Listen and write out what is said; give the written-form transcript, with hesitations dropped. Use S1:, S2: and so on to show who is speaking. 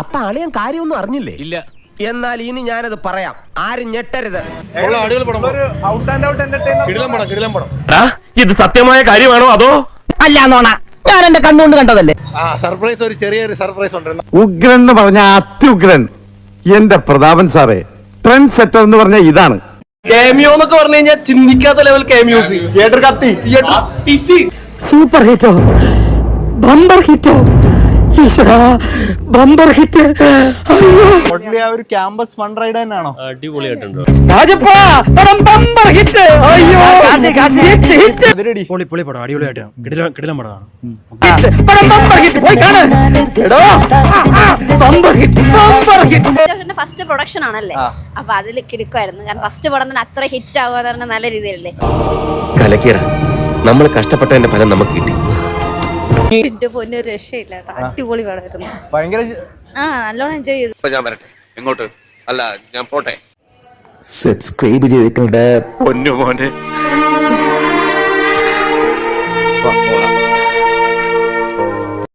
S1: അപ്പൊ അളിയൻ കാര്യമൊന്നും അറിഞ്ഞില്ലേ? ഇല്ല. എന്നാൽ ഇനി ഞാനത് പറയാം, ആരും ഞെട്ടരുത്. ഇത് സത്യമായ കാര്യമാണോ അതോ അല്ല? നോണ, ഞാൻ എന്റെ കണ്ണുകൊണ്ട് കണ്ടതല്ലേ.
S2: സർപ്രൈസ്, ഒരു ചെറിയൊരു സർപ്രൈസ് ഉണ്ട്.
S3: ഉഗ്രൻ എന്ന് പറഞ്ഞ അത്യുഗ്രൻ എന്റെ പ്രതാപൻ സാറേ. ട്രെൻഡ് സെറ്റർ എന്ന് പറഞ്ഞ ഇതാണ്.
S4: കാമിയോ എന്നൊക്കെ പറഞ്ഞു കഴിഞ്ഞാൽ ചിന്തിക്കാത്ത ലെവൽ കാമിയോസ്.
S1: സൂപ്പർ ഹിറ്റോ, ബമ്പർ ഹിറ്റോ, ബമ്പർ ഹിറ്റ്.
S5: ആ ഒരു ക്യാമ്പസ് ഫണ്ട് റൈഡ് തന്നെയാണോ?
S4: അടിപൊളിയായിട്ടുണ്ട്. പൊളി പടം, അടിപൊളിയായിട്ടാണ്. കിടിലം പടമാണ്.
S6: ഫസ്റ്റ് പ്രൊഡക്ഷൻ ആണല്ലേ, അപ്പൊ അതിൽ കിടക്കുമായിരുന്നു. കാരണം ഫസ്റ്റ് പടം തന്നെ അത്ര ഹിറ്റ് ആവുക എന്ന് നല്ല രീതിയിലല്ലേ.
S1: കലക്കിട, നമ്മൾ കഷ്ടപ്പെട്ടതിന്റെ ഫലം നമുക്ക് കിട്ടി.
S6: എന്റെ പൊന്നു രക്ഷയില്ല, അടിപൊളി പടമായിരുന്നു.
S5: ഭയങ്കര
S6: നല്ലോണം എൻജോയ് ചെയ്തു.
S2: ഞാൻ വരട്ടെ, എങ്ങോട്ട്? അല്ല, ഞാൻ പോട്ടെ.
S3: സബ്സ്ക്രൈബ് ചെയ്തിട്ടുണ്ട്
S2: പൊന്നു മോനെ.